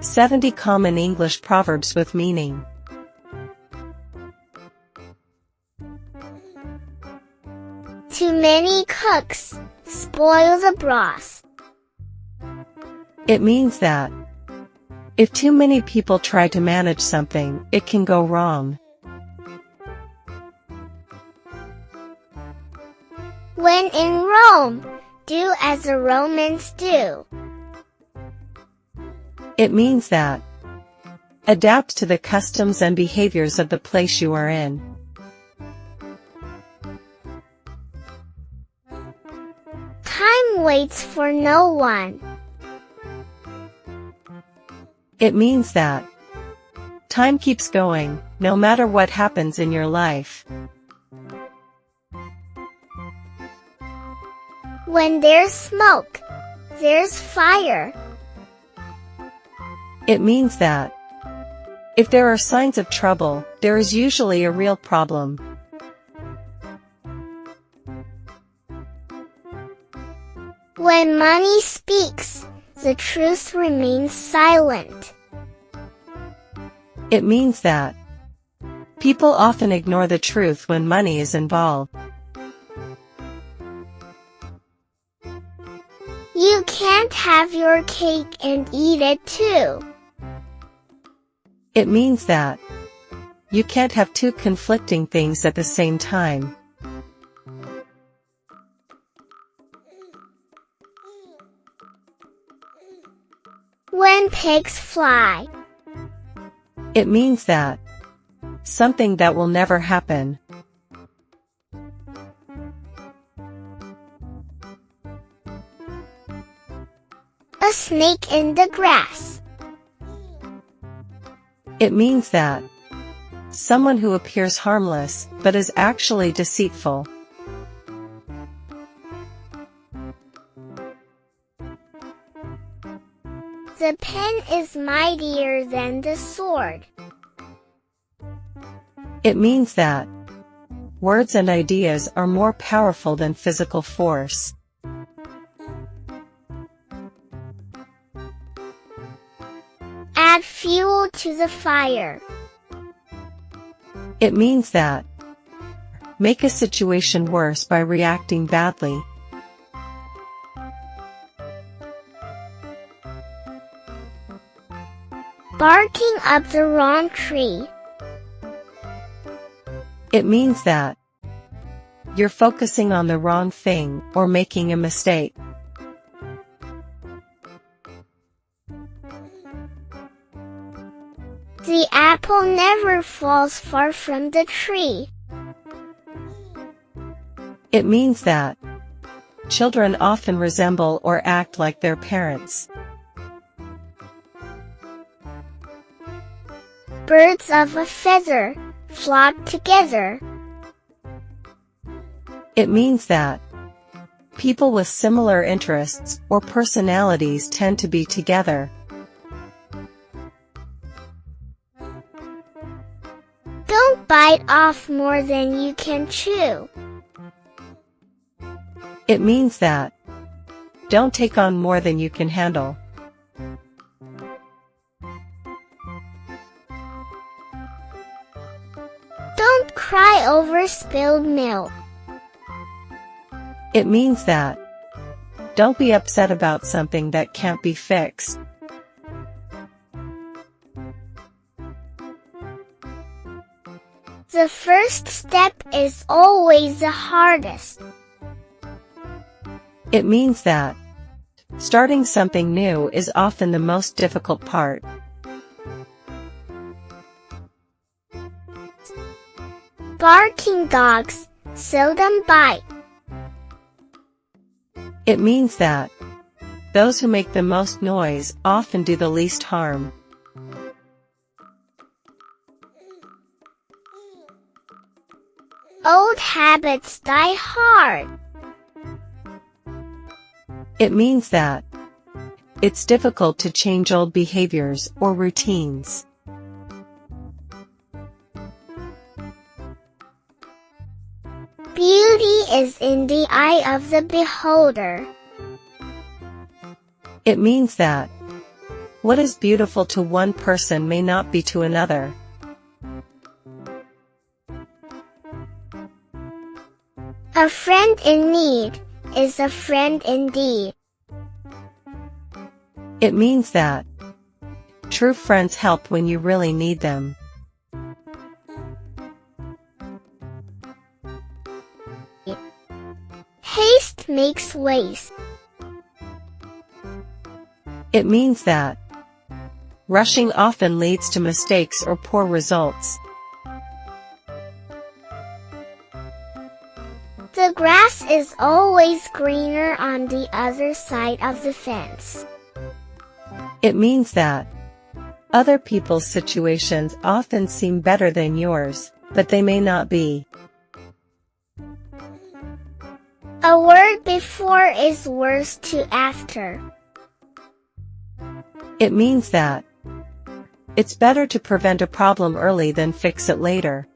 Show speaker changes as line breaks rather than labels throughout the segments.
70 Common English Proverbs with Meaning.
Too many cooks spoil the broth.
It means that if too many people try to manage something, it can go wrong.
When in Rome, do as the Romans do.
It means that adapt to the customs and behaviors of the place you are in.
Time waits for no one.
It means that time keeps going, no matter what happens in your life.
When there's smoke, there's fire.
It means that if there are signs of trouble, there is usually a real problem.
When money speaks, the truth remains silent.
It means that people often ignore the truth when money is involved.
You can't have your cake and eat it too.
It means that you can't have two conflicting things at the same time.
When pigs fly.
It means that something that will never happen.
A snake in the grass.
It means that someone who appears harmless but is actually deceitful.
The pen is mightier than the sword.
It means that words and ideas are more powerful than physical force.
Add fuel to the fire.
It means that make a situation worse by reacting badly.
Barking up the wrong tree.
It means that you're focusing on the wrong thing or making a mistake.
The apple never falls far from the tree.
It means that children often resemble or act like their parents.
Birds of a feather flock together.
It means that people with similar interests or personalities tend to be together.
Don't bite off more than you can chew.
It means that don't take on more than you can handle.
Don't cry over spilled milk.
It means that don't be upset about something that can't be fixed.
The first step is always the hardest.
It means that starting something new is often the most difficult part.
Barking dogs seldom bite.
It means that those who make the most noise often do the least harm.
Old habits die hard.
It means that it's difficult to change old behaviors or routines.
Beauty is in the eye of the beholder.
It means that What is beautiful to one person may not be to another.
A friend in need is a friend indeed.
It means that true friends help when you really need them.
Haste makes waste.
It means that rushing often leads to mistakes or poor results.
The grass is always greener on the other side of the fence.
It means that other people's situations often seem better than yours, but they may not be.
A word before is worse to after.
It means that it's better to prevent a problem early than fix it later.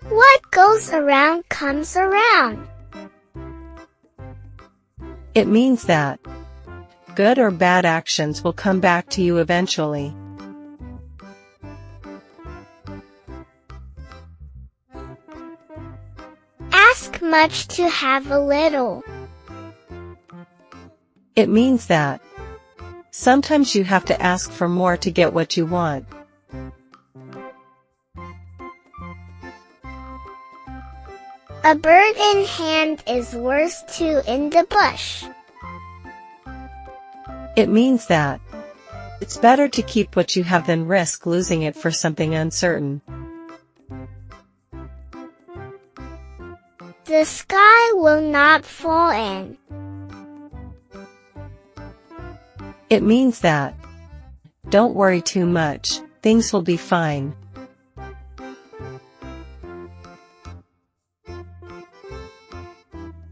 What goes around comes around.
It means that good or bad actions will come back to you eventually.
Ask much to have a little.
It means that sometimes you have to ask for more to get what you want.
A bird in hand is worth two in the bush.
It means that it's better to keep what you have than risk losing it for something uncertain.
The sky will not fall in.
It means that don't worry too much, things will be fine.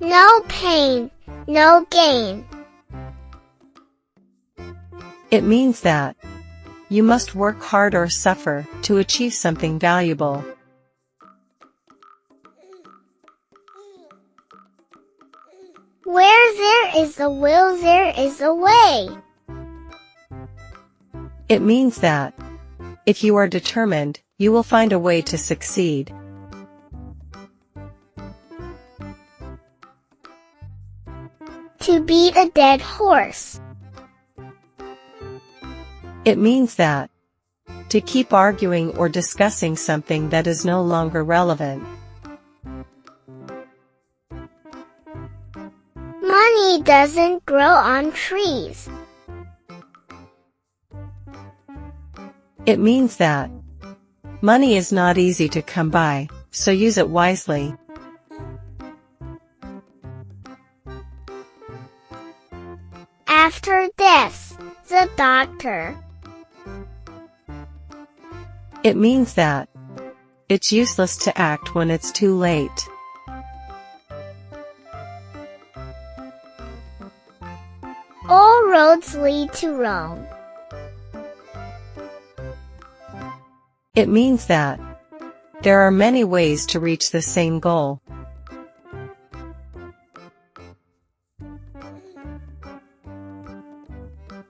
No pain, no gain.
It means that you must work hard or suffer to achieve something valuable.
Where there is a will, there is a way.
It means that if you are determined, you will find a way to succeed.
To beat a dead horse.
It means that to keep arguing or discussing something that is no longer relevant.
Money doesn't grow on trees.
It means that money is not easy to come by, so use it wisely.
After death, the doctor.
It means that it's useless to act when it's too late.
All roads lead to Rome.
It means that there are many ways to reach the same goal.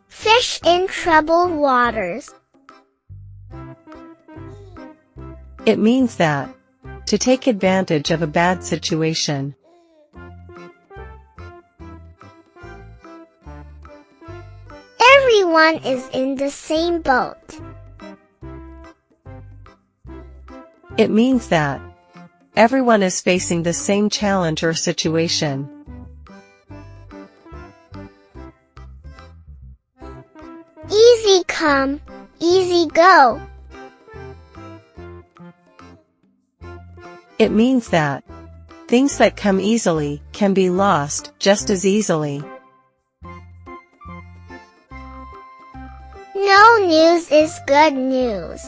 Fish in troubled waters.
It means that to take advantage of a bad situation.
Everyone is in the same boat.
It means that everyone is facing the same challenge or situation.
Easy come, easy go.
It means that things that come easily can be lost just as easily.
No news is good news.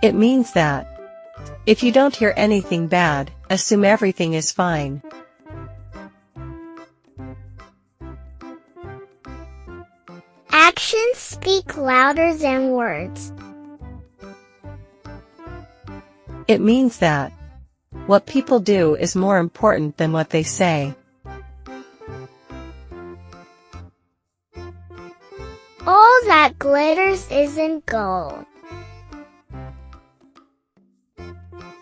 It means that if you don't hear anything bad, assume everything is fine.
Actions speak louder than words.
It means that What people do is more important than what they say.
All that glitters isn't gold.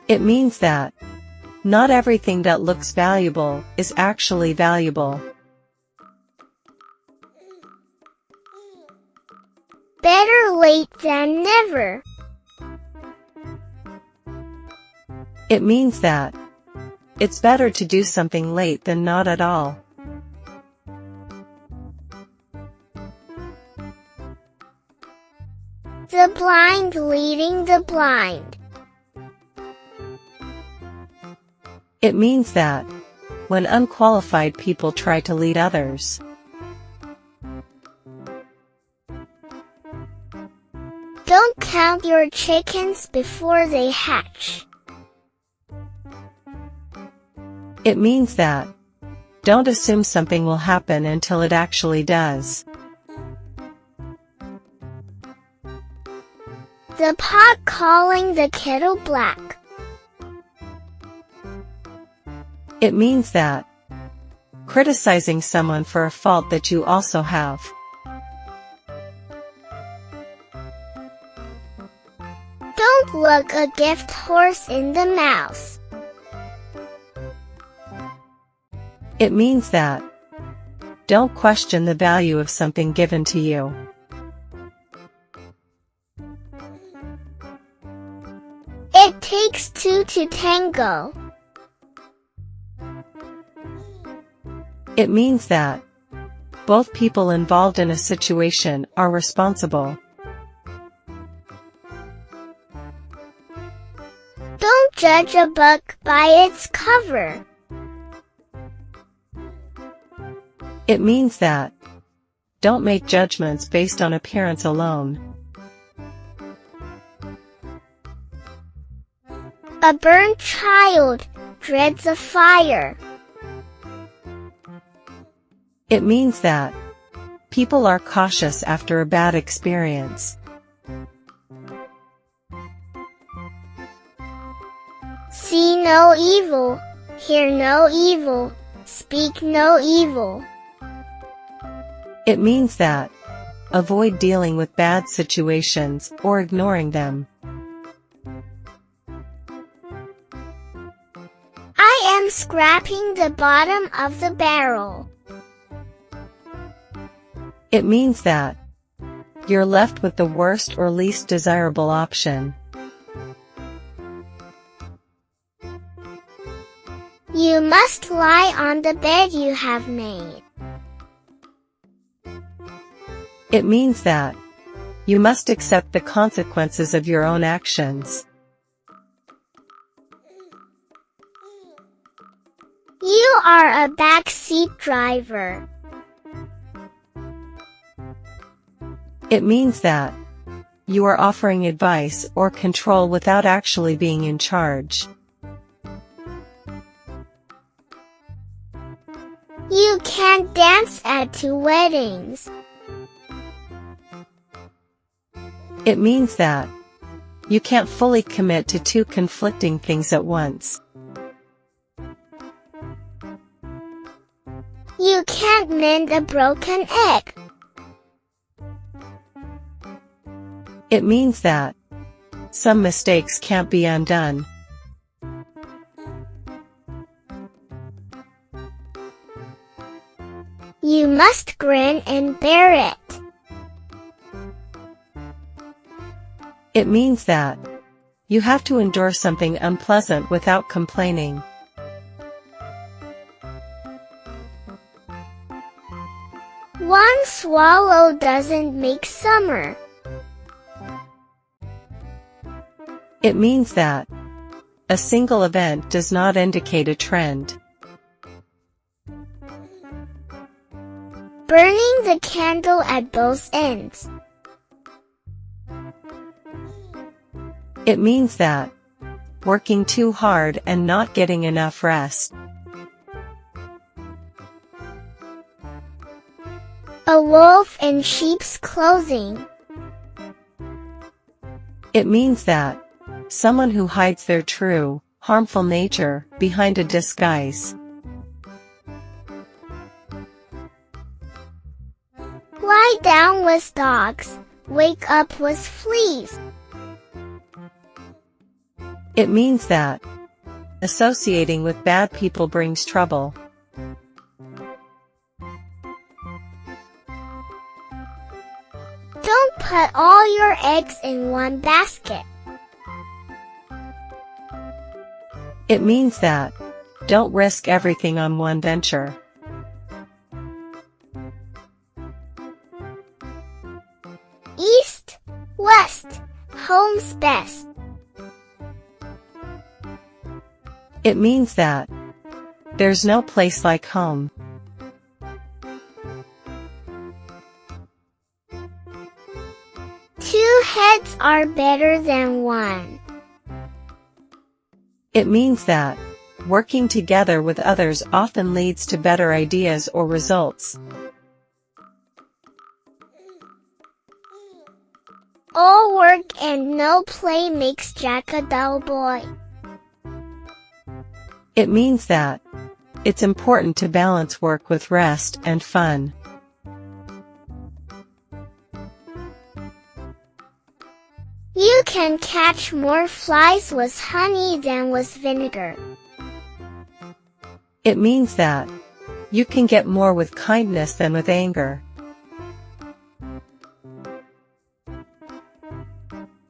It means that not everything that looks valuable is actually valuable.
Better late than never.
It means that it's better to do something late than not at all.
The blind leading the blind.
It means that when unqualified people try to lead others.
Don't count your chickens before they hatch.
It means that don't assume something will happen until it actually does.
The pot calling the kettle black.
It means that criticizing someone for a fault that you also have.
Don't look a gift horse in the mouth.
It means that don't question the value of something given to you.
It takes two to tango.
It means that both people involved in a situation are responsible.
Don't judge a book by its cover.
It means that don't make judgments based on appearance alone.
A burnt child dreads a fire.
It means that people are cautious after a bad experience.
See no evil, hear no evil, speak no evil.
It means that avoid dealing with bad situations or ignoring them.
I am scraping the bottom of the barrel.
It means that you're left with the worst or least desirable option.
You must lie on the bed you have made.
It means that you must accept the consequences of your own actions.
You are a backseat driver.
It means that you are offering advice or control without actually being in charge.
You can't dance at two weddings.
It means that you can't fully commit to two conflicting things at once.
You can't mend a broken egg.
It means that some mistakes can't be undone.
You must grin and bear it.
It means that you have to endure something unpleasant without complaining.
One swallow doesn't make summer.
It means that a single event does not indicate a trend.
Burning the candle at both ends.
It means that working too hard and not getting enough rest.
A wolf in sheep's clothing.
It means that someone who hides their true, harmful nature behind a disguise.
Lie down with dogs, wake up with fleas.
It means that associating with bad people brings trouble.
Don't put all your eggs in one basket.
It means that don't risk everything on one venture.
East, west, home's best.
It means that there's no place like home.
Two heads are better than one.
It means that working together with others often leads to better ideas or results.
All work and no play makes Jack a dull boy.
It means that it's important to balance work with rest and fun.
You can catch more flies with honey than with vinegar.
It means that you can get more with kindness than with anger.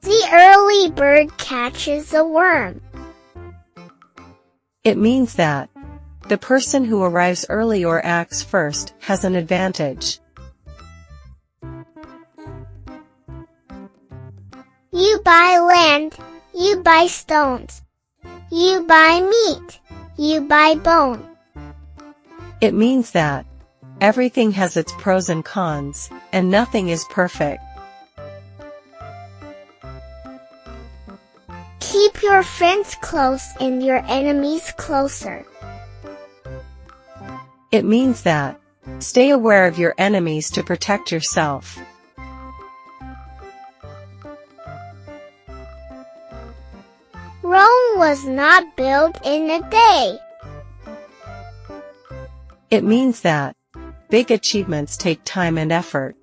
The early bird catches the worm.
It means that the person who arrives early or acts first has an advantage.
You buy land, you buy stones. You buy meat, you buy bone.
It means that everything has its pros and cons, and nothing is perfect.
Keep your friends close and your enemies closer.
It means that stay aware of your enemies to protect yourself.
Rome was not built in a day.
It means that big achievements take time and effort.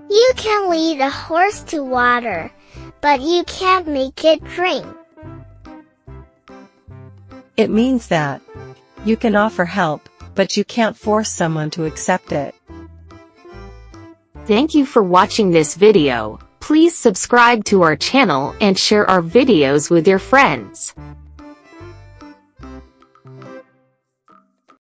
You can lead a horse to water, but you can't make it drink.
It means that you can offer help, but you can't force someone to accept it.
Thank you for watching this video. Please subscribe to our channel and share our videos with your friends.